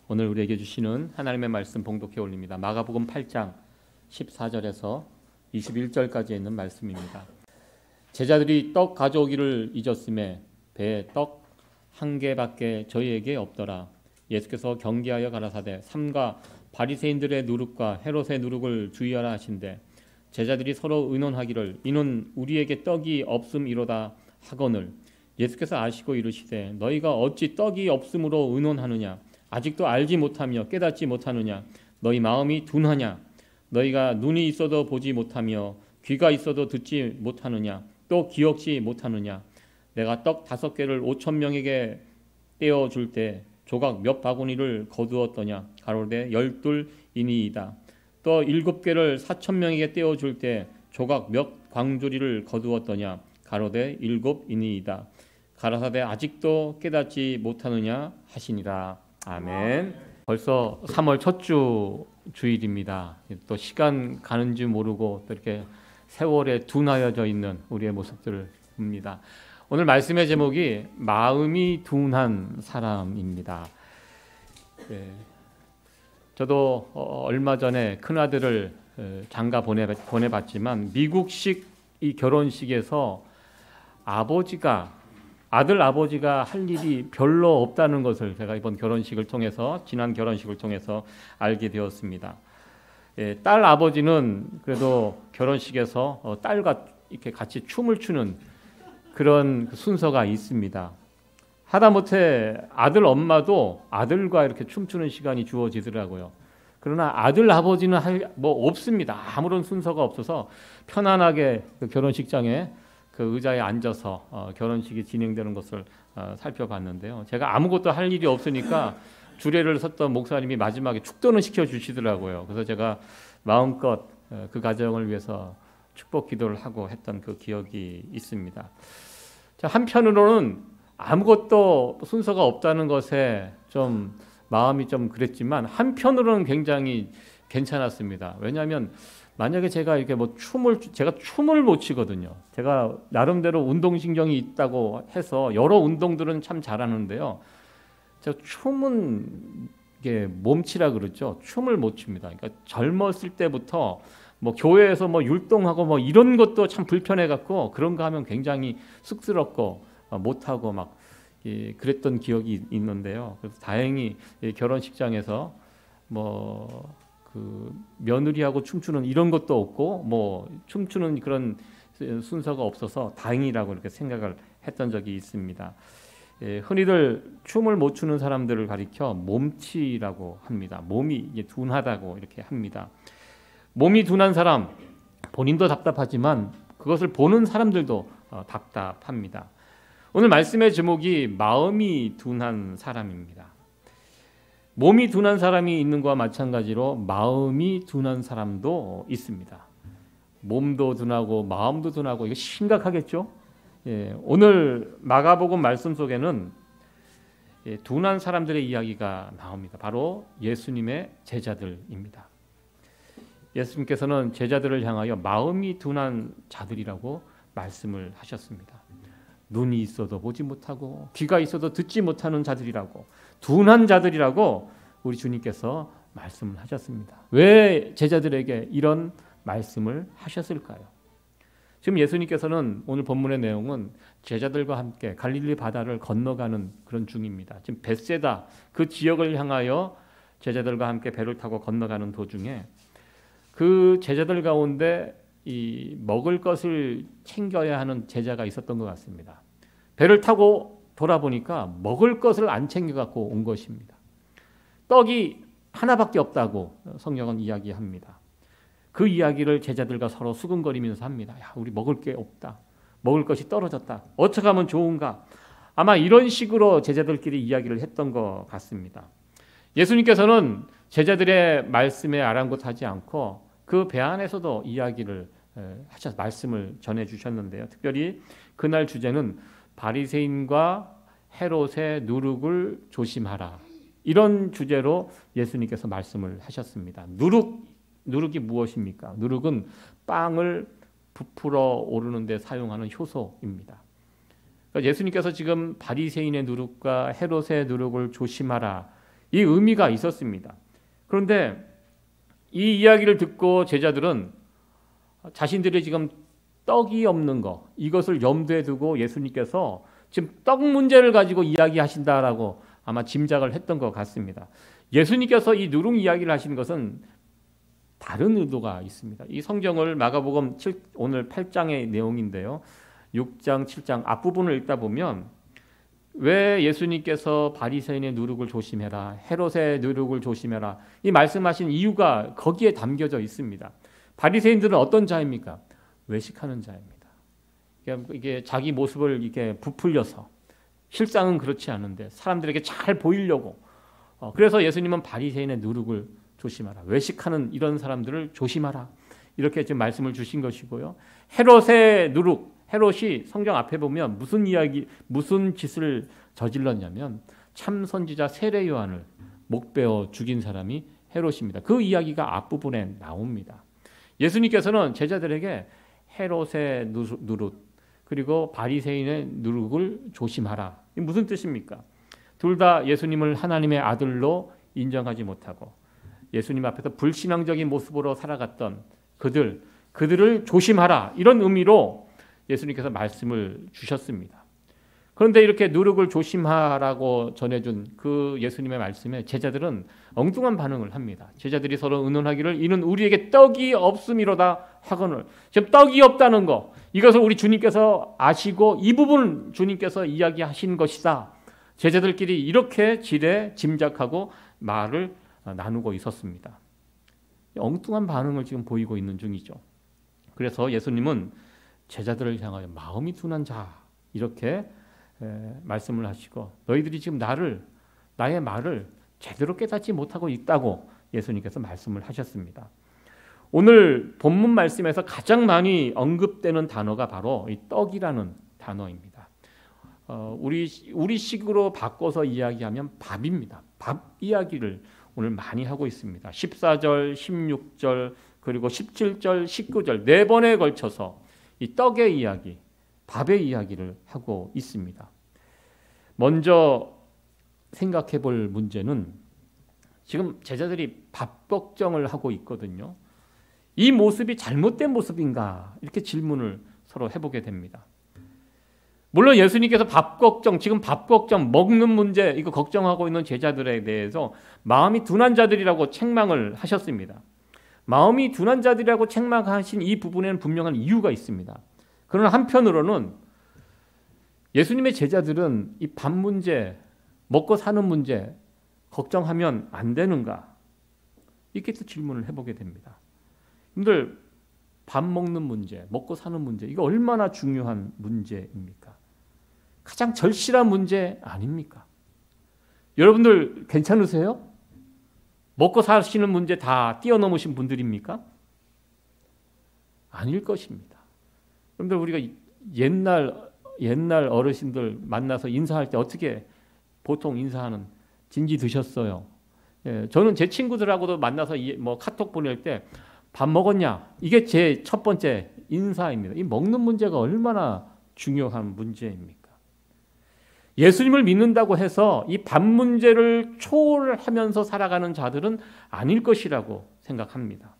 오늘 우리에게 주시는 하나님의 말씀 봉독해 올립니다. 마가복음 8장 14절에서 21절까지 있는 말씀입니다. 제자들이 떡 가져오기를 잊었음에 배에 떡 한 개밖에 저희에게 없더라. 예수께서 경계하여 가라사대 삼가 바리새인들의 누룩과 헤롯의 누룩을 주의하라 하신대 제자들이 서로 의논하기를 이는 우리에게 떡이 없음이로다 하거늘 예수께서 아시고 이르시되 너희가 어찌 떡이 없음으로 의논하느냐 아직도 알지 못하며 깨닫지 못하느냐 너희 마음이 둔하냐 너희가 눈이 있어도 보지 못하며 귀가 있어도 듣지 못하느냐 또 기억지 못하느냐 내가 떡 5개를 5,000명에게 떼어줄 때 조각 몇 바구니를 거두었더냐 가로되 12이니이다 또 7개를 4,000명에게 떼어줄 때 조각 몇 광주리를 거두었더냐 가로되 7이니이다 가라사대 아직도 깨닫지 못하느냐 하시니라. 아멘. 벌써 3월 첫 주 주일입니다. 또 시간 가는 줄 모르고 또 이렇게 세월에 둔하여져 있는 우리의 모습들을 봅니다. 오늘 말씀의 제목이 마음이 둔한 사람입니다. 저도 얼마 전에 큰아들을 장가 보내봤지만 미국식 이 결혼식에서 아들 아버지가 할 일이 별로 없다는 것을 제가 이번 지난 결혼식을 통해서 알게 되었습니다. 딸 아버지는 그래도 결혼식에서 딸과 이렇게 같이 춤을 추는 그런 순서가 있습니다. 하다못해 아들 엄마도 아들과 이렇게 춤추는 시간이 주어지더라고요. 그러나 아들 아버지는 없습니다. 아무런 순서가 없어서 편안하게 그 결혼식장에 그 의자에 앉아서 결혼식이 진행되는 것을 살펴봤는데요. 제가 아무것도 할 일이 없으니까 주례를 섰던 목사님이 마지막에 축도는 시켜주시더라고요. 그래서 제가 마음껏 그 가정을 위해서 축복 기도를 하고 했던 그 기억이 있습니다. 한편으로는 아무것도 순서가 없다는 것에 좀 마음이 좀 그랬지만 한편으로는 굉장히 괜찮았습니다. 왜냐하면 만약에 제가 이렇게 제가 춤을 못 추거든요. 제가 나름대로 운동신경이 있다고 해서 여러 운동들은 참 잘하는데요. 제가 춤은 이게 몸치라 그러죠. 춤을 못 춥니다. 그러니까 젊었을 때부터 교회에서 율동하고 이런 것도 참 불편해 갖고 그런 거 하면 굉장히 쑥스럽고 못하고 그랬던 기억이 있는데요. 그래서 다행히 결혼식장에서 그 며느리하고 춤추는 이런 것도 없고 춤추는 그런 순서가 없어서 다행이라고 이렇게 생각을 했던 적이 있습니다. 흔히들 춤을 못 추는 사람들을 가리켜 몸치라고 합니다. 몸이 둔하다고 이렇게 합니다. 몸이 둔한 사람 본인도 답답하지만 그것을 보는 사람들도 답답합니다. 오늘 말씀의 제목이 마음이 둔한 사람입니다. 몸이 둔한 사람이 있는 것과 마찬가지로 마음이 둔한 사람도 있습니다. 몸도 둔하고 마음도 둔하고 이거 심각하겠죠? 오늘 마가복음 말씀 속에는 둔한 사람들의 이야기가 나옵니다. 바로 예수님의 제자들입니다. 예수님께서는 제자들을 향하여 마음이 둔한 자들이라고 말씀을 하셨습니다. 눈이 있어도 보지 못하고 귀가 있어도 듣지 못하는 자들이라고 둔한 자들이라고 우리 주님께서 말씀을 하셨습니다. 왜 제자들에게 이런 말씀을 하셨을까요? 지금 예수님께서는 오늘 본문의 내용은 제자들과 함께 갈릴리 바다를 건너가는 그런 중입니다. 지금 벳세다 그 지역을 향하여 제자들과 함께 배를 타고 건너가는 도중에 그 제자들 가운데 이 먹을 것을 챙겨야 하는 제자가 있었던 것 같습니다. 배를 타고 돌아보니까 먹을 것을 안 챙겨 갖고 온 것입니다. 떡이 하나밖에 없다고 성경은 이야기합니다. 그 이야기를 제자들과 서로 수근거리면서 합니다. 야, 우리 먹을 게 없다. 먹을 것이 떨어졌다. 어떻게 하면 좋은가? 아마 이런 식으로 제자들끼리 이야기를 했던 것 같습니다. 예수님께서는 제자들의 말씀에 아랑곳하지 않고 그 배 안에서도 이야기를 말씀을 전해주셨는데요. 특별히 그날 주제는 바리새인과 헤롯의 누룩을 조심하라. 이런 주제로 예수님께서 말씀을 하셨습니다. 누룩이 무엇입니까? 누룩은 빵을 부풀어 오르는 데 사용하는 효소입니다. 그러니까 예수님께서 지금 바리새인의 누룩과 헤롯의 누룩을 조심하라 이 의미가 있었습니다. 그런데 이 이야기를 듣고 제자들은 자신들이 지금 떡이 없는 거, 이것을 염두에 두고 예수님께서 지금 떡 문제를 가지고 이야기하신다라고 아마 짐작을 했던 것 같습니다. 예수님께서 이 누룽 이야기를 하시는 것은 다른 의도가 있습니다. 이 성경을 마가복음 오늘 8장의 내용인데요. 6장, 7장 앞부분을 읽다 보면 왜 예수님께서 바리새인의 누룩을 조심해라, 헤롯의 누룩을 조심해라, 이 말씀하신 이유가 거기에 담겨져 있습니다. 바리새인들은 어떤 자입니까? 외식하는 자입니다. 이게 자기 모습을 이렇게 부풀려서, 실상은 그렇지 않은데 사람들에게 잘 보이려고, 그래서 예수님은 바리새인의 누룩을 조심하라, 외식하는 이런 사람들을 조심하라, 이렇게 지금 말씀을 주신 것이고요. 헤롯의 누룩, 헤롯이 성경 앞에 보면 무슨 짓을 저질렀냐면 참 선지자 세례 요한을 목베어 죽인 사람이 헤롯입니다. 그 이야기가 앞부분에 나옵니다. 예수님께서는 제자들에게 헤롯의 누룩 그리고 바리새인의 누룩을 조심하라. 이게 무슨 뜻입니까? 둘 다 예수님을 하나님의 아들로 인정하지 못하고 예수님 앞에서 불신앙적인 모습으로 살아갔던 그들을 조심하라, 이런 의미로 예수님께서 말씀을 주셨습니다. 그런데 이렇게 누룩을 조심하라고 전해준 그 예수님의 말씀에 제자들은 엉뚱한 반응을 합니다. 제자들이 서로 의논하기를 이는 우리에게 떡이 없음이로다 하거늘. 지금 떡이 없다는 거, 이것을 우리 주님께서 아시고 이 부분 주님께서 이야기하신 것이다. 제자들끼리 이렇게 짐작하고 말을 나누고 있었습니다. 엉뚱한 반응을 지금 보이고 있는 중이죠. 그래서 예수님은 제자들을 향하여 마음이 둔한 자, 이렇게 말씀을 하시고 너희들이 지금 나의 말을 제대로 깨닫지 못하고 있다고 예수님께서 말씀을 하셨습니다. 오늘 본문 말씀에서 가장 많이 언급되는 단어가 바로 이 떡이라는 단어입니다. 우리 식으로 바꿔서 이야기하면 밥입니다. 밥 이야기를 오늘 많이 하고 있습니다. 14절, 16절, 그리고 17절, 19절 네 번에 걸쳐서 이 떡의 이야기, 밥의 이야기를 하고 있습니다. 먼저 생각해 볼 문제는 지금 제자들이 밥 걱정을 하고 있거든요. 이 모습이 잘못된 모습인가? 이렇게 질문을 서로 해보게 됩니다. 물론 예수님께서 지금 밥 걱정, 먹는 문제, 이거 걱정하고 있는 제자들에 대해서 마음이 둔한 자들이라고 책망을 하셨습니다. 마음이 둔한 자들이라고 책망하신 이 부분에는 분명한 이유가 있습니다. 그러나 한편으로는 예수님의 제자들은 이 밥 문제, 먹고 사는 문제 걱정하면 안 되는가? 이렇게 또 질문을 해보게 됩니다. 여러분들, 밥 먹는 문제, 먹고 사는 문제, 이거 얼마나 중요한 문제입니까? 가장 절실한 문제 아닙니까? 여러분들 괜찮으세요? 먹고 사시는 문제 다 뛰어넘으신 분들입니까? 아닐 것입니다. 여러분들, 우리가 옛날 어르신들 만나서 인사할 때 어떻게 보통 인사하는 진지 드셨어요? 예, 저는 제 친구들하고도 만나서 카톡 보낼 때 밥 먹었냐? 이게 제 첫 번째 인사입니다. 이 먹는 문제가 얼마나 중요한 문제입니까? 예수님을 믿는다고 해서 이 밥 문제를 초월하면서 살아가는 자들은 아닐 것이라고 생각합니다.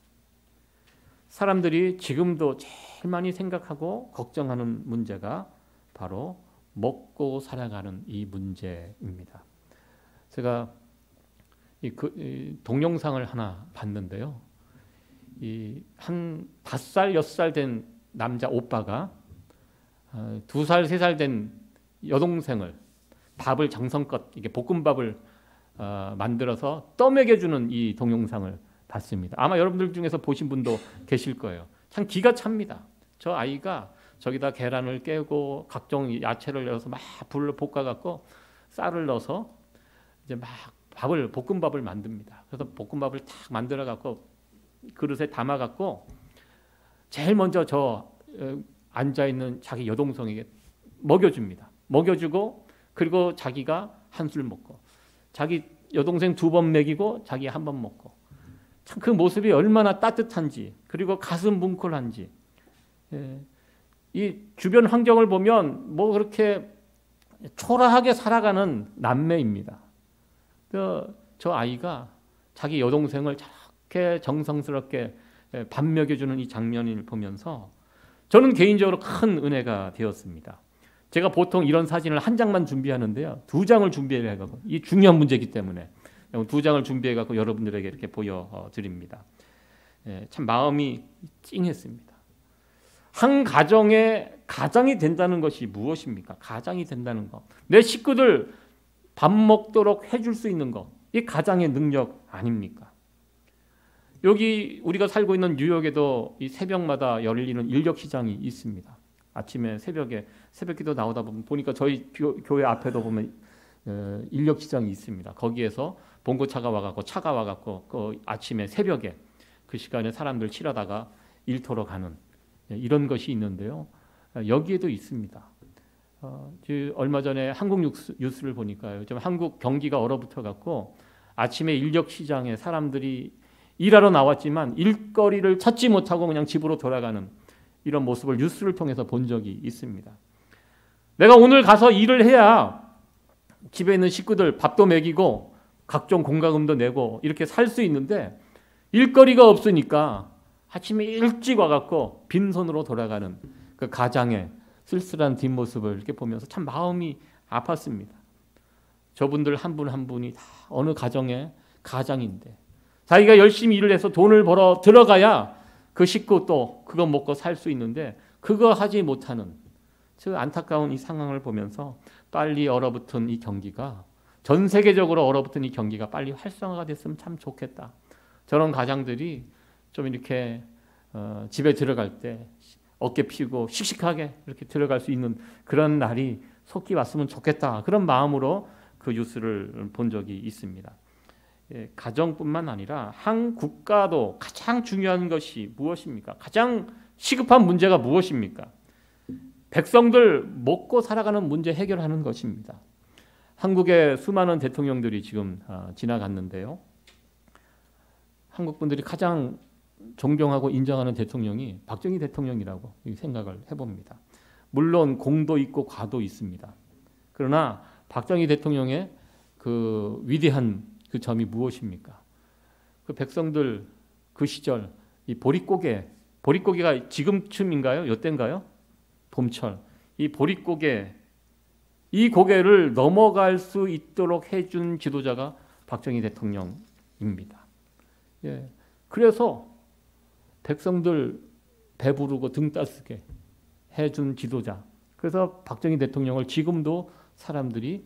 사람들이 지금도 제일 많이 생각하고 걱정하는 문제가 바로 먹고 살아가는 이 문제입니다. 제가 동영상을 하나 봤는데요. 한 5살, 6살 된 남자 오빠가 2살, 3살 된 여동생을 밥을 정성껏 이게 볶음밥을 만들어서 떠먹여주는 이 동영상을 봤습니다. 아마 여러분들 중에서 보신 분도 계실 거예요. 참 기가 찹니다. 저 아이가 저기다 계란을 깨고 각종 야채를 넣어서 막 불을 볶아갖고 쌀을 넣어서 이제 막 볶음밥을 만듭니다. 그래서 볶음밥을 탁 만들어갖고 그릇에 담아갖고 제일 먼저 앉아있는 자기 여동생에게 먹여줍니다. 먹여주고 그리고 자기가 한술 먹고 자기 여동생 2번 먹이고 자기 1번 먹고 참 그 모습이 얼마나 따뜻한지 그리고 가슴 뭉클한지. 이 주변 환경을 보면 그렇게 초라하게 살아가는 남매입니다. 저 아이가 자기 여동생을 저렇게 정성스럽게 밥 먹여주는 이 장면을 보면서 저는 개인적으로 큰 은혜가 되었습니다. 제가 보통 이런 사진을 한 장만 준비하는데요, 2장을 준비해가지고, 이 중요한 문제이기 때문에 2장을 준비해갖고 여러분들에게 이렇게 보여드립니다. 참 마음이 찡했습니다. 한 가정이 된다는 것이 무엇입니까? 가장이 된다는 것, 내 식구들 밥 먹도록 해줄 수 있는 것, 이 가장의 능력 아닙니까? 여기 우리가 살고 있는 뉴욕에도 이 새벽마다 열리는 인력시장이 있습니다. 아침에 새벽기도 나오다 보니까 저희 교회 앞에도 보면 인력시장이 있습니다. 거기에서 봉고차가 와갖고 그 아침에 새벽에 그 시간에 사람들 치러다가 일터로 가는 이런 것이 있는데요. 여기에도 있습니다. 얼마 전에 한국 뉴스를 보니까요, 좀 한국 경기가 얼어붙어갖고 아침에 인력시장에 사람들이 일하러 나왔지만 일거리를 찾지 못하고 그냥 집으로 돌아가는 이런 모습을 뉴스를 통해서 본 적이 있습니다. 내가 오늘 가서 일을 해야 집에 있는 식구들 밥도 먹이고 각종 공과금도 내고 이렇게 살 수 있는데 일거리가 없으니까 아침에 일찍 와갖고 빈손으로 돌아가는 그 가장의 쓸쓸한 뒷모습을 이렇게 보면서 참 마음이 아팠습니다. 저분들 한 분 한 분이 다 어느 가정의 가장인데 자기가 열심히 일을 해서 돈을 벌어 들어가야 그 식구 또 그거 먹고 살 수 있는데 그거 하지 못하는 저 안타까운 이 상황을 보면서 빨리 얼어붙은 이 경기가, 전 세계적으로 얼어붙은 이 경기가 빨리 활성화가 됐으면 참 좋겠다. 저런 가장들이 좀 이렇게 집에 들어갈 때 어깨 피고 씩씩하게 이렇게 들어갈 수 있는 그런 날이 속히 왔으면 좋겠다. 그런 마음으로 그 뉴스를 본 적이 있습니다. 가정뿐만 아니라 한 국가도 가장 중요한 것이 무엇입니까? 가장 시급한 문제가 무엇입니까? 백성들 먹고 살아가는 문제 해결하는 것입니다. 한국의 수많은 대통령들이 지금 지나갔는데요, 한국 분들이 가장 존경하고 인정하는 대통령이 박정희 대통령이라고 생각을 해봅니다. 물론 공도 있고 과도 있습니다. 그러나 박정희 대통령의 그 위대한 그 점이 무엇입니까? 그 백성들 그 시절 이 보릿고개가 지금쯤인가요? 요때인가요? 봄철. 이 보릿고개, 이 고개를 넘어갈 수 있도록 해준 지도자가 박정희 대통령입니다. 그래서 백성들 배부르고 등 따스게 해준 지도자. 그래서 박정희 대통령을 지금도 사람들이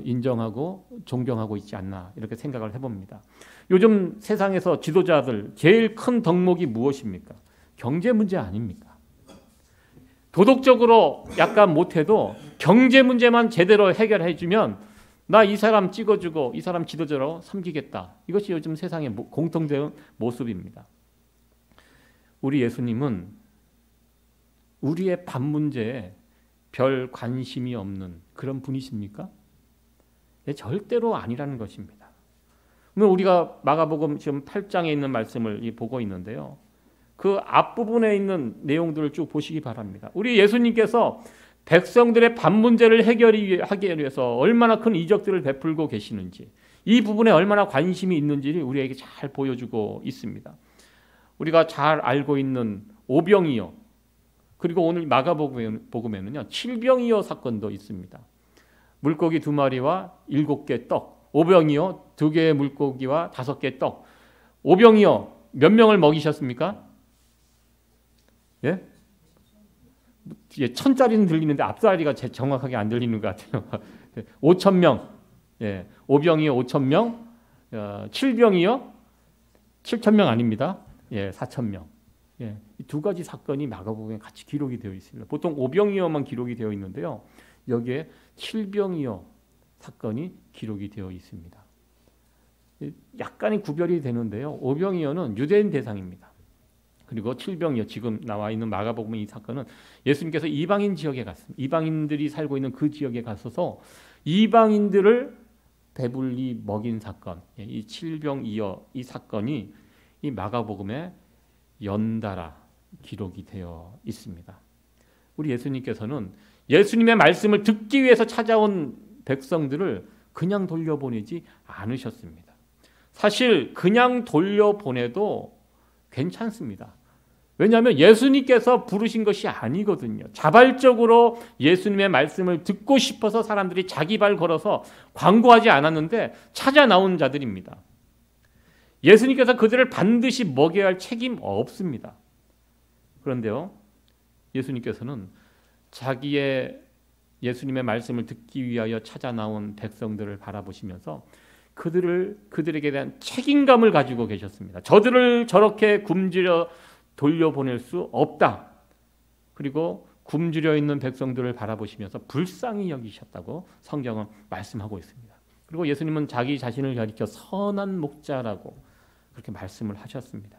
인정하고 존경하고 있지 않나 이렇게 생각을 해봅니다. 요즘 세상에서 지도자들 제일 큰 덕목이 무엇입니까? 경제 문제 아닙니까? 도덕적으로 약간 못해도 경제 문제만 제대로 해결해주면 나 이 사람 찍어주고 이 사람 지도자로 섬기겠다. 이것이 요즘 세상의 공통된 모습입니다. 우리 예수님은 우리의 밥 문제에 별 관심이 없는 그런 분이십니까? 절대로 아니라는 것입니다. 우리가 마가복음 지금 8장에 있는 말씀을 보고 있는데요, 그 앞부분에 있는 내용들을 쭉 보시기 바랍니다. 우리 예수님께서 백성들의 밥 문제를 해결하기 위해서 얼마나 큰 이적들을 베풀고 계시는지, 이 부분에 얼마나 관심이 있는지를 우리에게 잘 보여주고 있습니다. 우리가 잘 알고 있는 오병이어, 그리고 오늘 마가복음에는요 7병이어 사건도 있습니다. 물고기 2마리와 7개 떡, 오병이어 2개의 물고기와 5개 떡. 오병이어 몇 명을 먹이셨습니까? 예? 1000짜리는 들리는데 앞자리가 정확하게 안 들리는 것 같아요. 5,000명. 예. 오병이어 5,000명, 7병이어 7,000명 아닙니다. 예, 4,000명. 예, 이 두 가지 사건이 마가복음에 같이 기록이 되어 있습니다. 보통 오병이어만 기록이 되어 있는데요, 여기에 7병이어 사건이 기록이 되어 있습니다. 약간의 구별이 되는데요, 오병이어는 유대인 대상입니다. 그리고 7병이어 지금 나와 있는 마가복음의 이 사건은 예수님께서 이방인 지역에 갔습니다. 이방인들이 살고 있는 그 지역에 가셔서 이방인들을 배불리 먹인 사건, 이 7병이어 이 사건이 이 마가복음에 연달아 기록이 되어 있습니다. 우리 예수님께서는 예수님의 말씀을 듣기 위해서 찾아온 백성들을 그냥 돌려보내지 않으셨습니다. 사실 그냥 돌려보내도 괜찮습니다. 왜냐하면 예수님께서 부르신 것이 아니거든요. 자발적으로 예수님의 말씀을 듣고 싶어서 사람들이 자기 발 걸어서 광고하지 않았는데 찾아 나온 자들입니다. 예수님께서 그들을 반드시 먹여야 할 책임 없습니다. 그런데요, 예수님께서는 자기의 예수님의 말씀을 듣기 위하여 찾아 나온 백성들을 바라보시면서 그들에게 대한 책임감을 가지고 계셨습니다. 저들을 저렇게 굶주려 돌려보낼 수 없다. 그리고 굶주려 있는 백성들을 바라보시면서 불쌍히 여기셨다고 성경은 말씀하고 있습니다. 그리고 예수님은 자기 자신을 가리켜 선한 목자라고 그렇게 말씀을 하셨습니다.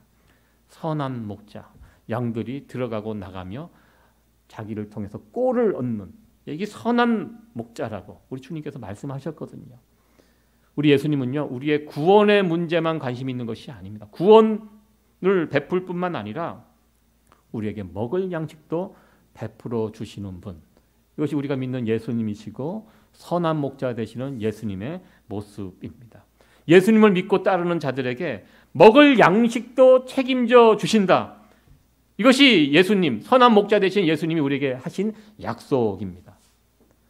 선한 목자, 양들이 들어가고 나가며 자기를 통해서 꼴을 얻는, 이게 선한 목자라고 우리 주님께서 말씀하셨거든요. 우리 예수님은요, 우리의 구원의 문제만 관심 있는 것이 아닙니다. 구원을 베풀 뿐만 아니라 우리에게 먹을 양식도 베풀어 주시는 분, 이것이 우리가 믿는 예수님이시고 선한 목자 되시는 예수님의 모습입니다. 예수님을 믿고 따르는 자들에게 먹을 양식도 책임져 주신다. 이것이 예수님, 선한 목자 되신 예수님이 우리에게 하신 약속입니다.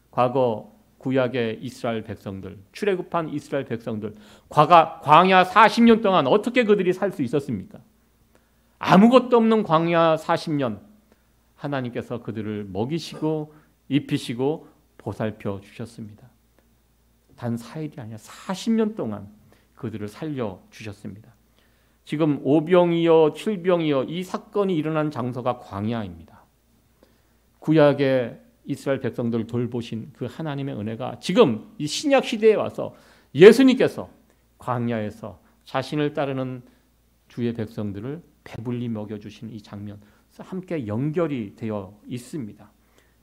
과거 구약의 이스라엘 백성들, 출애굽한 이스라엘 백성들, 광야 40년 동안 어떻게 그들이 살 수 있었습니까? 아무것도 없는 광야 40년, 하나님께서 그들을 먹이시고 입히시고 보살펴 주셨습니다. 단 4일이 아니라 40년 동안 그들을 살려주셨습니다. 지금 오병이어 7병이어 이 사건이 일어난 장소가 광야입니다. 구약의 이스라엘 백성들을 돌보신 그 하나님의 은혜가 지금 이 신약 시대에 와서 예수님께서 광야에서 자신을 따르는 주의 백성들을 배불리 먹여주신 이 장면, 함께 연결이 되어 있습니다.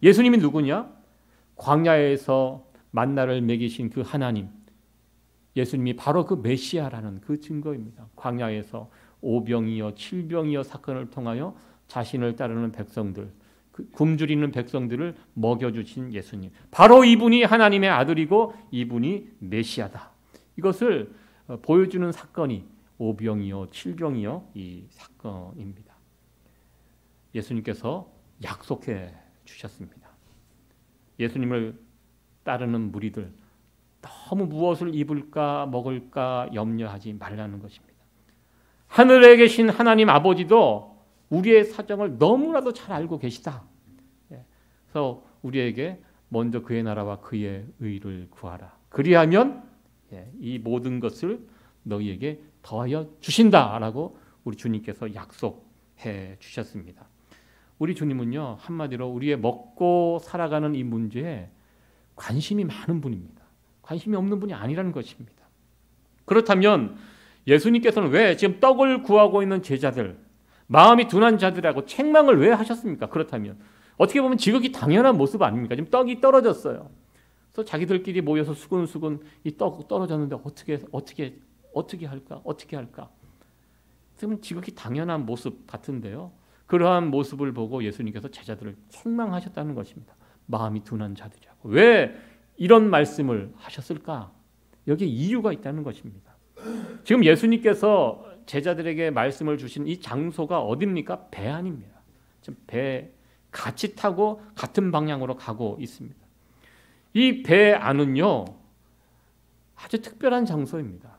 예수님이 누구냐? 광야에서 만나를 먹이신 그 하나님, 예수님이 바로 그 메시아라는 그 증거입니다. 광야에서 오병이어 7병이어 사건을 통하여 자신을 따르는 백성들, 굶주리는 백성들을 먹여주신 예수님, 바로 이분이 하나님의 아들이고 이분이 메시아다. 이것을 보여주는 사건이 오병이어 7병이어 이 사건입니다. 예수님께서 약속해 주셨습니다. 예수님을 따르는 무리들, 너무 무엇을 입을까 먹을까 염려하지 말라는 것입니다. 하늘에 계신 하나님 아버지도 우리의 사정을 너무나도 잘 알고 계시다. 그래서 우리에게 먼저 그의 나라와 그의 의를 구하라. 그리하면 이 모든 것을 너희에게 더하여 주신다라고 우리 주님께서 약속해 주셨습니다. 우리 주님은요, 한마디로 우리의 먹고 살아가는 이 문제에 관심이 많은 분입니다. 관심이 없는 분이 아니라는 것입니다. 그렇다면 예수님께서는 왜 지금 떡을 구하고 있는 제자들, 마음이 둔한 자들하고 책망을 왜 하셨습니까? 그렇다면 어떻게 보면 지극히 당연한 모습 아닙니까? 지금 떡이 떨어졌어요. 그래서 자기들끼리 모여서 수근수근 이 떡 떨어졌는데 어떻게 할까? 지금 지극히 당연한 모습 같은데요. 그러한 모습을 보고 예수님께서 제자들을 책망하셨다는 것입니다. 마음이 둔한 자들이라고. 왜 이런 말씀을 하셨을까? 여기에 이유가 있다는 것입니다. 지금 예수님께서 제자들에게 말씀을 주신 이 장소가 어디입니까? 배 안입니다. 지금 배 같이 타고 같은 방향으로 가고 있습니다. 이 배 안은요, 아주 특별한 장소입니다.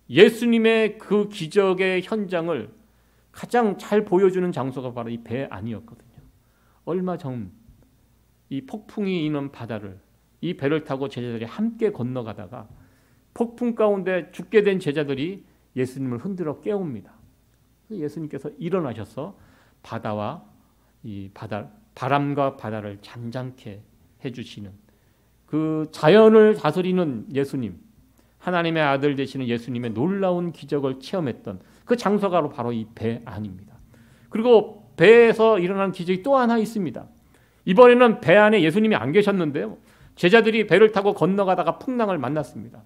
예수님의 그 기적의 현장을 가장 잘 보여주는 장소가 바로 이 배 안이었거든요. 얼마 전 이 폭풍이 있는 바다를 이 배를 타고 제자들이 함께 건너가다가 폭풍 가운데 죽게 된 제자들이 예수님을 흔들어 깨웁니다. 예수님께서 일어나셔서 바람과 바다를 잠잠케 해주시는 그 자연을 다스리는 예수님, 하나님의 아들 되시는 예수님의 놀라운 기적을 체험했던 그 장소가 바로 이 배 안입니다. 그리고 배에서 일어난 기적이 또 하나 있습니다. 이번에는 배 안에 예수님이 안 계셨는데요, 제자들이 배를 타고 건너가다가 풍랑을 만났습니다.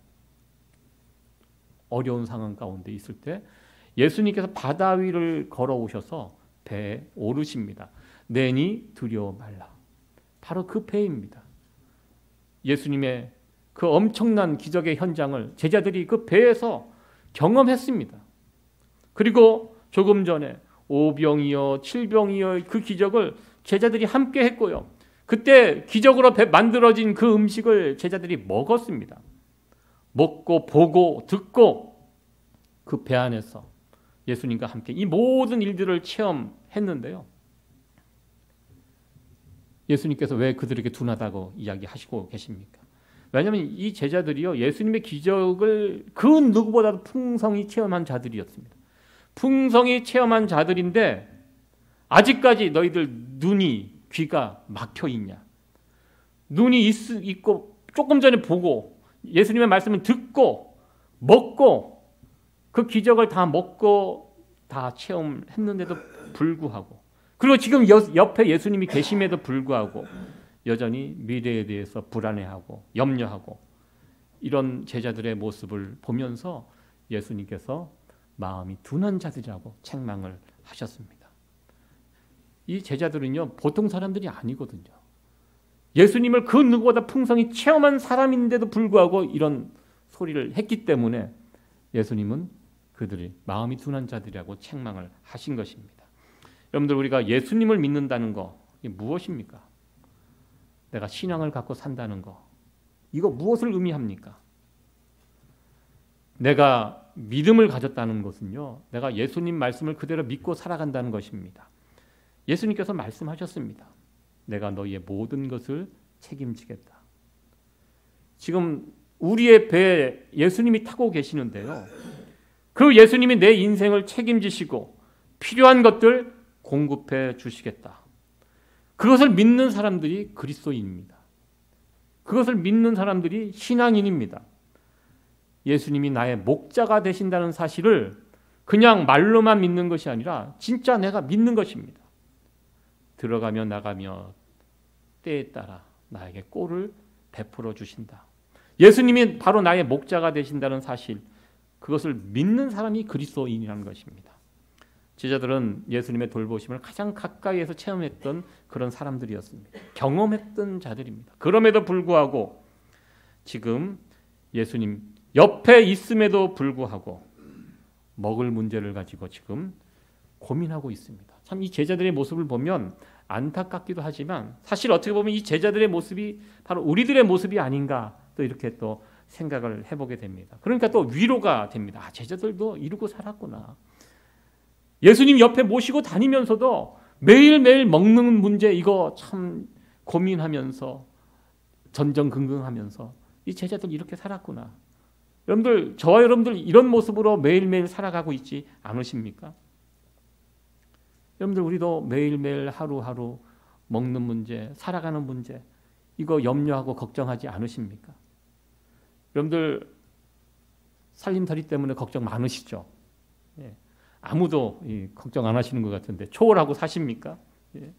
어려운 상황 가운데 있을 때 예수님께서 바다 위를 걸어오셔서 배에 오르십니다. 내니 두려워 말라. 바로 그 배입니다. 예수님의 그 엄청난 기적의 현장을 제자들이 그 배에서 경험했습니다. 그리고 조금 전에 오병이어 칠병이어 그 기적을 제자들이 함께 했고요. 그때 기적으로 만들어진 그 음식을 제자들이 먹었습니다. 먹고 보고 듣고 그 배 안에서 예수님과 함께 이 모든 일들을 체험했는데요. 예수님께서 왜 그들에게 둔하다고 이야기하시고 계십니까? 왜냐하면 이 제자들이요, 예수님의 기적을 그 누구보다도 풍성히 체험한 자들이었습니다. 풍성히 체험한 자들인데 아직까지 너희들 눈이 귀가 막혀 있냐? 눈이 있고 조금 전에 보고 예수님의 말씀을 듣고 먹고 그 기적을 다 먹고 다 체험했는데도 불구하고, 그리고 지금 옆에 예수님이 계심에도 불구하고 여전히 미래에 대해서 불안해하고 염려하고 이런 제자들의 모습을 보면서 예수님께서 마음이 둔한 자들이라고 책망을 하셨습니다. 이 제자들은요, 보통 사람들이 아니거든요. 예수님을 그 누구보다 풍성히 체험한 사람인데도 불구하고 이런 소리를 했기 때문에 예수님은 그들이 마음이 둔한 자들이라고 책망을 하신 것입니다. 여러분들, 우리가 예수님을 믿는다는 거 이게 무엇입니까? 내가 신앙을 갖고 산다는 거, 이거 무엇을 의미합니까? 내가 믿음을 가졌다는 것은요, 내가 예수님 말씀을 그대로 믿고 살아간다는 것입니다. 예수님께서 말씀하셨습니다. 내가 너희의 모든 것을 책임지겠다. 지금 우리의 배에 예수님이 타고 계시는데요, 그 예수님이 내 인생을 책임지시고 필요한 것들 공급해 주시겠다. 그것을 믿는 사람들이 그리스도인입니다. 그것을 믿는 사람들이 신앙인입니다. 예수님이 나의 목자가 되신다는 사실을 그냥 말로만 믿는 것이 아니라 진짜 내가 믿는 것입니다. 들어가며 나가며 때에 따라 나에게 꼴을 베풀어 주신다. 예수님이 바로 나의 목자가 되신다는 사실, 그것을 믿는 사람이 그리스도인이라는 것입니다. 제자들은 예수님의 돌보심을 가장 가까이에서 체험했던 그런 사람들이었습니다. 경험했던 자들입니다. 그럼에도 불구하고 지금 예수님 옆에 있음에도 불구하고 먹을 문제를 가지고 지금 고민하고 있습니다. 참 이 제자들의 모습을 보면 안타깝기도 하지만 사실 어떻게 보면 이 제자들의 모습이 바로 우리들의 모습이 아닌가 또 이렇게 또 생각을 해보게 됩니다. 그러니까 또 위로가 됩니다. 아, 제자들도 이러고 살았구나. 예수님 옆에 모시고 다니면서도 매일매일 먹는 문제 이거 참 고민하면서 전전긍긍하면서 이 제자들 이렇게 살았구나. 여러분들, 저와 여러분들 이런 모습으로 매일매일 살아가고 있지 않으십니까? 여러분들, 우리도 매일매일 하루하루 먹는 문제, 살아가는 문제 이거 염려하고 걱정하지 않으십니까? 여러분들 살림살이 때문에 걱정 많으시죠? 예. 아무도 걱정 안 하시는 것 같은데 초월하고 사십니까? 예.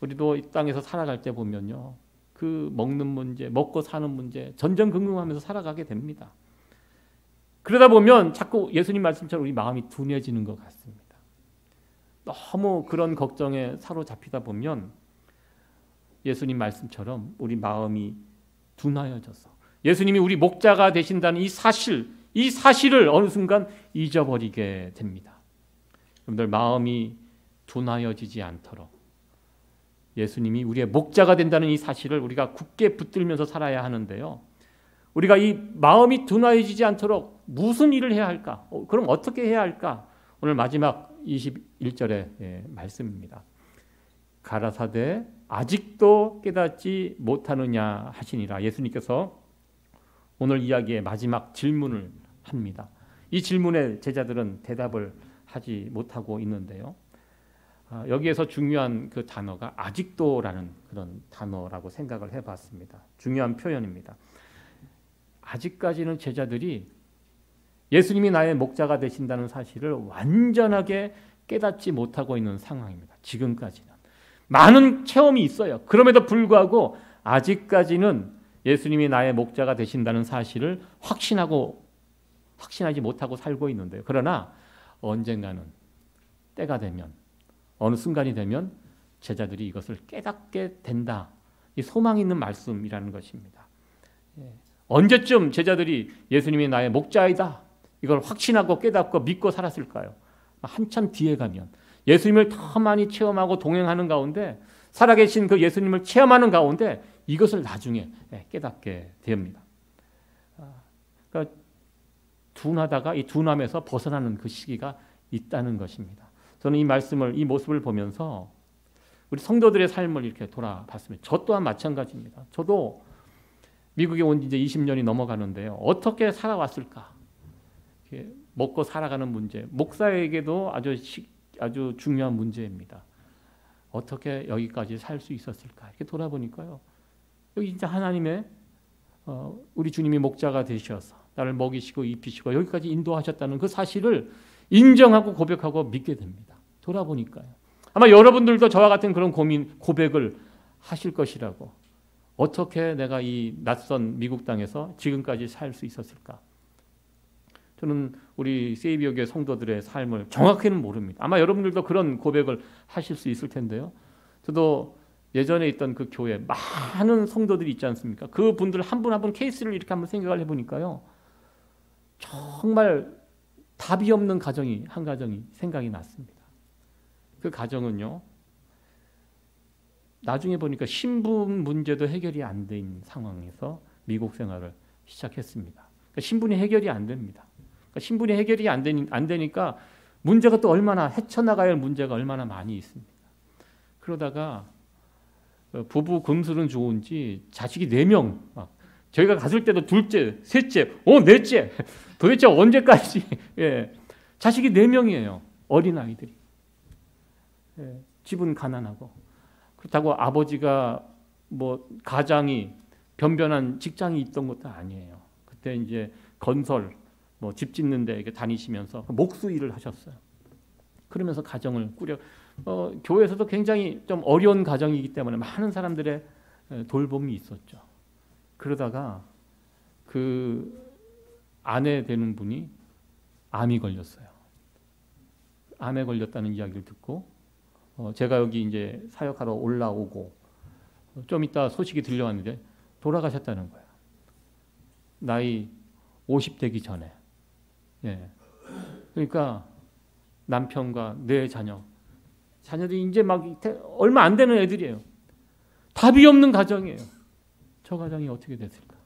우리도 이 땅에서 살아갈 때 보면요, 그 먹는 문제, 먹고 사는 문제 전전긍긍하면서 살아가게 됩니다. 그러다 보면 자꾸 예수님 말씀처럼 우리 마음이 둔해지는 것 같습니다. 너무 그런 걱정에 사로잡히다 보면 예수님 말씀처럼 우리 마음이 둔하여져서 예수님이 우리 목자가 되신다는 이 사실을 어느 순간 잊어버리게 됩니다. 여러분들, 마음이 둔하여지지 않도록 예수님이 우리의 목자가 된다는 이 사실을 우리가 굳게 붙들면서 살아야 하는데요. 우리가 이 마음이 둔하여지지 않도록 무슨 일을 해야 할까? 그럼 어떻게 해야 할까? 오늘 마지막 21절의 말씀입니다. 가라사대 아직도 깨닫지 못하느냐 하시니라. 예수님께서 오늘 이야기의 마지막 질문을 합니다. 이 질문에 제자들은 대답을 하지 못하고 있는데요. 여기에서 중요한 그 단어가 아직도라는 그런 단어라고 생각을 해봤습니다. 중요한 표현입니다. 아직까지는 제자들이 예수님이 나의 목자가 되신다는 사실을 완전하게 깨닫지 못하고 있는 상황입니다. 지금까지는 많은 체험이 있어요. 그럼에도 불구하고 아직까지는 예수님이 나의 목자가 되신다는 사실을 확신하지 못하고 살고 있는데요. 그러나 언젠가는 때가 되면, 어느 순간이 되면 제자들이 이것을 깨닫게 된다. 이 소망이 있는 말씀이라는 것입니다. 언제쯤 제자들이 예수님이 나의 목자이다, 이걸 확신하고 깨닫고 믿고 살았을까요? 한참 뒤에 가면 예수님을 더 많이 체험하고 동행하는 가운데 살아계신 그 예수님을 체험하는 가운데 이것을 나중에 깨닫게 됩니다. 그러니까 둔하다가 이 둔함에서 벗어나는 그 시기가 있다는 것입니다. 저는 이 말씀을, 이 모습을 보면서 우리 성도들의 삶을 이렇게 돌아봤습니다. 저 또한 마찬가지입니다. 저도 미국에 온 지 이제 20년이 넘어가는데요. 어떻게 살아왔을까? 먹고 살아가는 문제, 목사에게도 아주 중요한 문제입니다. 어떻게 여기까지 살 수 있었을까? 이렇게 돌아보니까요. 여기 진짜 하나님의 우리 주님이 목자가 되셔서 나를 먹이시고 입히시고 여기까지 인도하셨다는 그 사실을 인정하고 고백하고 믿게 됩니다. 돌아보니까요. 아마 여러분들도 저와 같은 그런 고백을 하실 것이라고. 어떻게 내가 이 낯선 미국 땅에서 지금까지 살 수 있었을까? 저는 우리 세이비어교회 성도들의 삶을 정확히는 모릅니다. 아마 여러분들도 그런 고백을 하실 수 있을 텐데요. 저도 예전에 있던 그 교회 많은 성도들이 있지 않습니까? 그 분들 한 분 한 분 케이스를 이렇게 한번 생각을 해보니까요. 정말 답이 없는 가정이 한 가정이 생각이 났습니다. 그 가정은요. 나중에 보니까 신분 문제도 해결이 안 된 상황에서 미국 생활을 시작했습니다. 그러니까 신분이 해결이 안 됩니다. 그러니까 신분이 해결이 안 되니까 문제가 또 얼마나 헤쳐나가야 할 문제가 얼마나 많이 있습니다. 그러다가 부부 금술은 좋은지 자식이 4명, 저희가 갔을 때도 둘째, 셋째, 넷째, 도대체 언제까지 자식이 4명이에요. 어린 아이들이. 집은 가난하고 그렇다고 아버지가 뭐 가장이 변변한 직장이 있던 것도 아니에요. 그때 이제 건설 뭐 집 짓는 데 이렇게 다니시면서 목수 일을 하셨어요. 그러면서 가정을 꾸려 교회에서도 굉장히 좀 어려운 가정이기 때문에 많은 사람들의 돌봄이 있었죠. 그러다가 그 아내 되는 분이 암이 걸렸어요. 암에 걸렸다는 이야기를 듣고 제가 여기 이제 사역하러 올라오고 좀 이따 소식이 들려왔는데 돌아가셨다는 거예요. 나이 50대기 전에. 그러니까 남편과 내 자녀들이 이제 막 얼마 안 되는 애들이에요. 답이 없는 가정이에요. 저 가정이 어떻게 됐을까?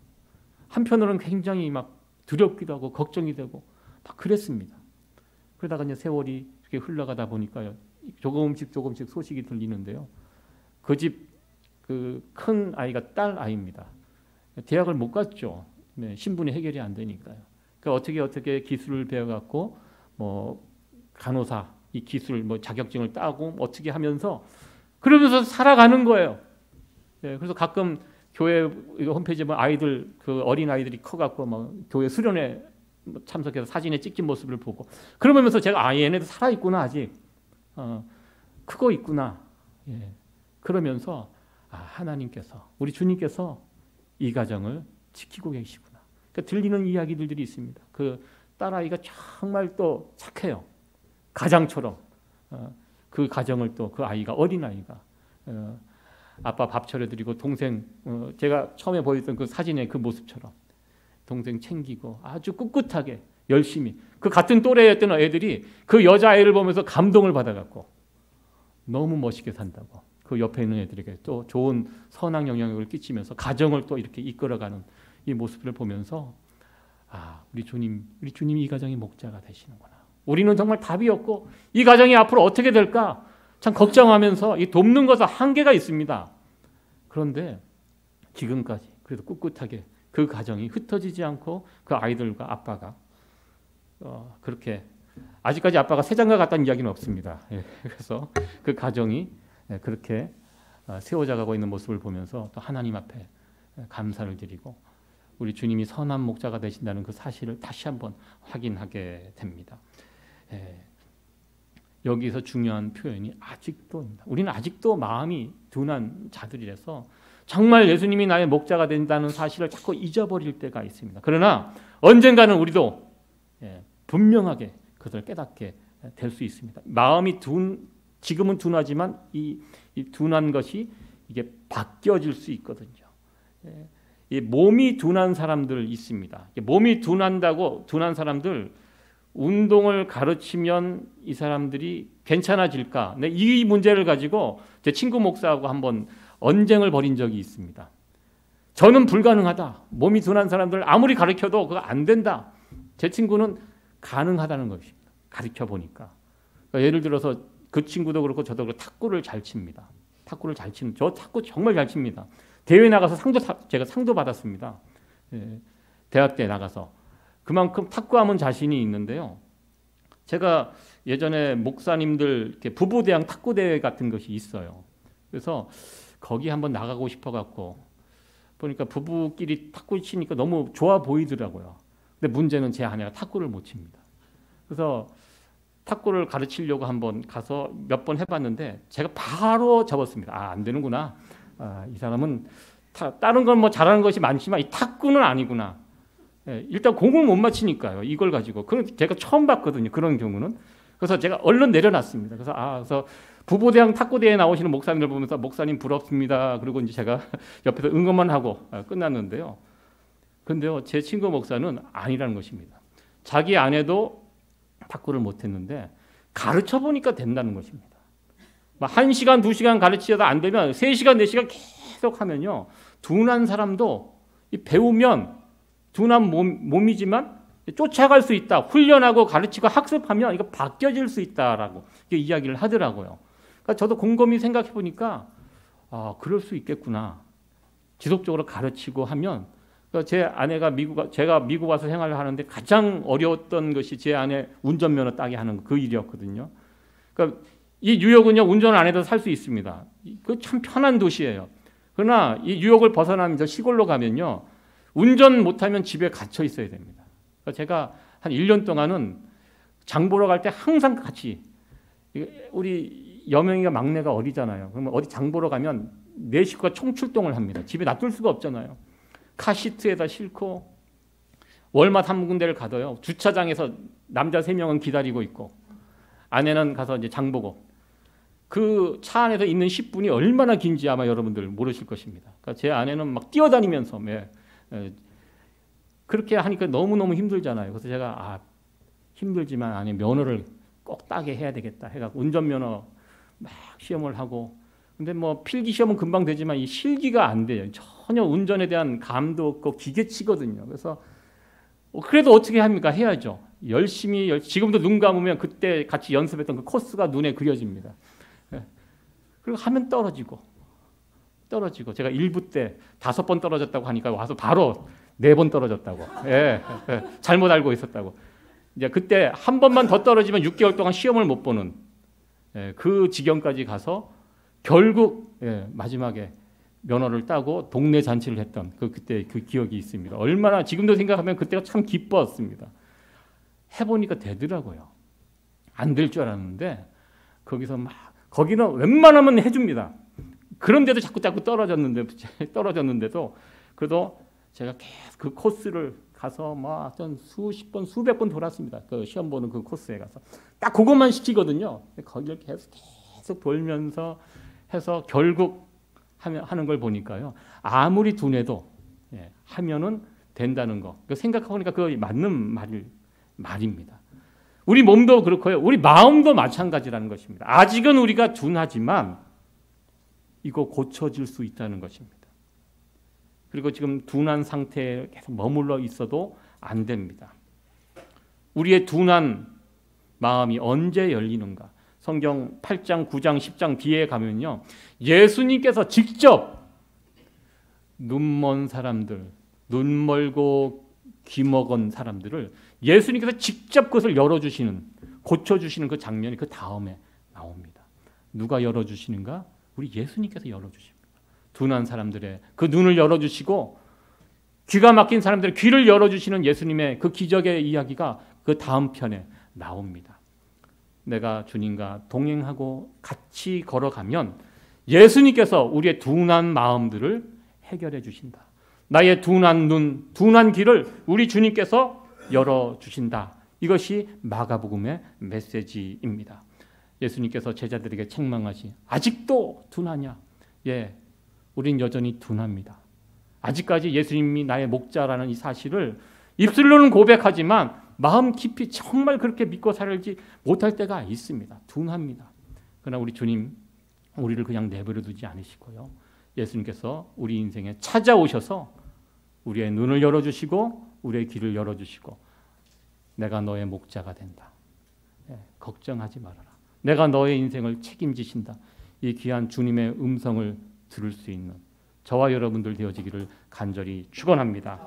한편으로는 굉장히 막 두렵기도 하고 걱정이 되고 막 그랬습니다. 그러다가 이제 세월이 이렇게 흘러가다 보니까요. 조금씩 소식이 들리는데요. 그 집 그 큰 아이가 딸 아이입니다. 대학을 못 갔죠. 신분이 해결이 안 되니까요. 그러니까 어떻게 기술을 배워갖고 뭐 간호사 이 기술 뭐 자격증을 따고 어떻게 하면서 그러면서 살아가는 거예요. 그래서 가끔 교회 홈페이지에 보면 아이들 그 어린 아이들이 커갖고 뭐 교회 수련회 참석해서 사진에 찍힌 모습을 보고 그러면서 제가 얘네도 살아 있구나 아직 크고 있구나. 그러면서 하나님께서 우리 주님께서 이 가정을 지키고 계시구나. 그러니까 들리는 이야기들이 있습니다. 그 딸아이가 정말 또 착해요. 가장처럼 그 가정을 또 그 아이가 어린 아이가 아빠 밥 차려드리고 동생 제가 처음에 보였던 그 사진의 그 모습처럼 동생 챙기고 아주 꿋꿋하게 열심히 그 같은 또래였던 애들이 그 여자아이를 보면서 감동을 받아갖고 너무 멋있게 산다고 그 옆에 있는 애들에게 또 좋은 선한 영향력을 끼치면서 가정을 또 이렇게 이끌어가는 이 모습을 보면서 우리 주님이 이 가정의 목자가 되시는구나. 우리는 정말 답이 없고 이 가정이 앞으로 어떻게 될까 참 걱정하면서 이 돕는 것은 한계가 있습니다. 그런데 지금까지 그래도 꿋꿋하게 그 가정이 흩어지지 않고 그 아이들과 아빠가 그렇게 아직까지 아빠가 새장가 같다는 이야기는 없습니다. 그래서 그 가정이 그렇게 세워져가고 있는 모습을 보면서 또 하나님 앞에 감사를 드리고 우리 주님이 선한 목자가 되신다는 그 사실을 다시 한번 확인하게 됩니다. 여기서 중요한 표현이 아직도입니다. 우리는 아직도 마음이 둔한 자들이라서 정말 예수님이 나의 목자가 된다는 사실을 자꾸 잊어버릴 때가 있습니다. 그러나 언젠가는 우리도 분명하게 그것을 깨닫게 될 수 있습니다. 마음이 지금은 둔하지만 이 둔한 것이 이게 바뀌어질 수 있거든요. 이 몸이 둔한 사람들 있습니다. 몸이 둔한 사람들 운동을 가르치면 이 사람들이 괜찮아질까? 이 문제를 가지고 제 친구 목사하고 한번 언쟁을 벌인 적이 있습니다. 저는 불가능하다. 몸이 둔한 사람들 아무리 가르쳐도 그거 안 된다. 제 친구는 가능하다는 것입니다. 가르쳐 보니까. 그러니까 예를 들어서 그 친구도 그렇고 저도 그렇고 탁구를 잘 칩니다. 탁구를 잘 치는, 저 탁구 정말 잘 칩니다. 대회 나가서 제가 상도 받았습니다. 대학 때 나가서. 그만큼 탁구하면 자신이 있는데요. 제가 예전에 목사님들 이렇게 부부대항 탁구 대회 같은 것이 있어요. 그래서 거기 한번 나가고 싶어갖고 보니까 부부끼리 탁구 치니까 너무 좋아 보이더라고요. 근데 문제는 제 아내가 탁구를 못 칩니다. 그래서 탁구를 가르치려고 한번 가서 몇 번 해봤는데 제가 바로 접었습니다. 아, 안 되는구나. 이 사람은 다른 건 뭐 잘하는 것이 많지만 이 탁구는 아니구나. 일단 공을 못 맞히니까요. 이걸 가지고. 그런 제가 처음 봤거든요. 그런 경우는. 그래서 제가 얼른 내려놨습니다. 그래서 부부대항 탁구대회에 나오시는 목사님들 보면서 목사님 부럽습니다. 그리고 이제 제가 옆에서 응원만 하고 끝났는데요. 근데요, 제 친구 목사는 아니라는 것입니다. 자기 아내도 탁구를 못했는데 가르쳐 보니까 된다는 것입니다. 1시간, 2시간 가르치려다 안 되면 3시간, 4시간 계속 하면요. 둔한 사람도 배우면 둔한 몸이지만 쫓아갈 수 있다. 훈련하고 가르치고 학습하면 이거 바뀌어질 수 있다라고 이야기를 하더라고요. 그러니까 저도 곰곰이 생각해 보니까 그럴 수 있겠구나. 지속적으로 가르치고 하면 그러니까 제 아내가 제가 미국 와서 생활을 하는데 가장 어려웠던 것이 제 아내 운전면허 따게 하는 그 일이었거든요. 그러니까 이 뉴욕은요 운전을 안 해도 살 수 있습니다. 그 참 편한 도시예요. 그러나 이 뉴욕을 벗어나면서 시골로 가면요 운전 못하면 집에 갇혀 있어야 됩니다. 그러니까 제가 한 1년 동안은 장 보러 갈 때 항상 같이 우리 여명이가 막내가 어리잖아요. 그러면 어디 장 보러 가면 내 식구가 총출동을 합니다. 집에 놔둘 수가 없잖아요. 카시트에다 싣고 월마트 한 군데를 가둬요. 주차장에서 남자 3명은 기다리고 있고 아내는 가서 이제 장 보고 그 차 안에서 있는 10분이 얼마나 긴지 아마 여러분들 모르실 것입니다. 그러니까 제 아내는 막 뛰어다니면서 그렇게 하니까 너무너무 힘들잖아요. 그래서 제가 힘들지만 아니 면허를 꼭 따게 해야 되겠다 해갖고 운전면허 막 시험을 하고 근데 뭐 필기 시험은 금방 되지만 이 실기가 안 돼요. 전혀 운전에 대한 감도 없고 기계치거든요. 그래서 그래도 어떻게 합니까? 해야죠. 열심히 지금도 눈 감으면 그때 같이 연습했던 그 코스가 눈에 그려집니다. 그리고 하면 떨어지고 제가 1부 때 5번 떨어졌다고 하니까 와서 바로 4번 떨어졌다고. 잘못 알고 있었다고. 이제 그때 한 번만 더 떨어지면 6개월 동안 시험을 못 보는 그 지경까지 가서 결국 마지막에 면허를 따고 동네 잔치를 했던 그때 그 기억이 있습니다. 얼마나 지금도 생각하면 그때가 참 기뻤습니다. 해보니까 되더라고요. 안 될 줄 알았는데 거기는 웬만하면 해줍니다. 그런데도 자꾸 떨어졌는데도 그래도 제가 계속 그 코스를 가서 막 수십 번, 수백 번 돌았습니다. 그 시험 보는 그 코스에 가서 딱 그것만 시키거든요. 거기를 계속 돌면서 해서 결국 하는 걸 보니까요. 아무리 둔해도 하면은 된다는 거. 생각해보니까 그거 맞는 말입니다. 우리 몸도 그렇고요. 우리 마음도 마찬가지라는 것입니다. 아직은 우리가 둔하지만 이거 고쳐질 수 있다는 것입니다. 그리고 지금 둔한 상태에 계속 머물러 있어도 안 됩니다. 우리의 둔한 마음이 언제 열리는가? 성경 8장, 9장, 10장 뒤에 가면요. 예수님께서 직접 눈먼 사람들, 눈 멀고 귀 먹은 사람들을 예수님께서 직접 그것을 열어주시는, 고쳐주시는 그 장면이 그 다음에 나옵니다. 누가 열어주시는가? 우리 예수님께서 열어주십니다. 둔한 사람들의 그 눈을 열어주시고 귀가 막힌 사람들의 귀를 열어주시는 예수님의 그 기적의 이야기가 그 다음 편에 나옵니다. 내가 주님과 동행하고 같이 걸어가면 예수님께서 우리의 둔한 마음들을 해결해 주신다. 나의 둔한 눈, 둔한 귀를 우리 주님께서 열어주신다. 이것이 마가복음의 메시지입니다. 예수님께서 제자들에게 책망하시 아직도 둔하냐? 우린 여전히 둔합니다. 아직까지 예수님이 나의 목자라는 이 사실을 입술로는 고백하지만 마음 깊이 정말 그렇게 믿고 살지 못할 때가 있습니다. 둔합니다. 그러나 우리 주님 우리를 그냥 내버려 두지 않으시고요. 예수님께서 우리 인생에 찾아오셔서 우리의 눈을 열어주시고 우리의 귀를 열어주시고 내가 너의 목자가 된다. 걱정하지 말아라. 내가 너의 인생을 책임지신다. 이 귀한 주님의 음성을 들을 수 있는 저와 여러분들 되어지기를 간절히 축원합니다.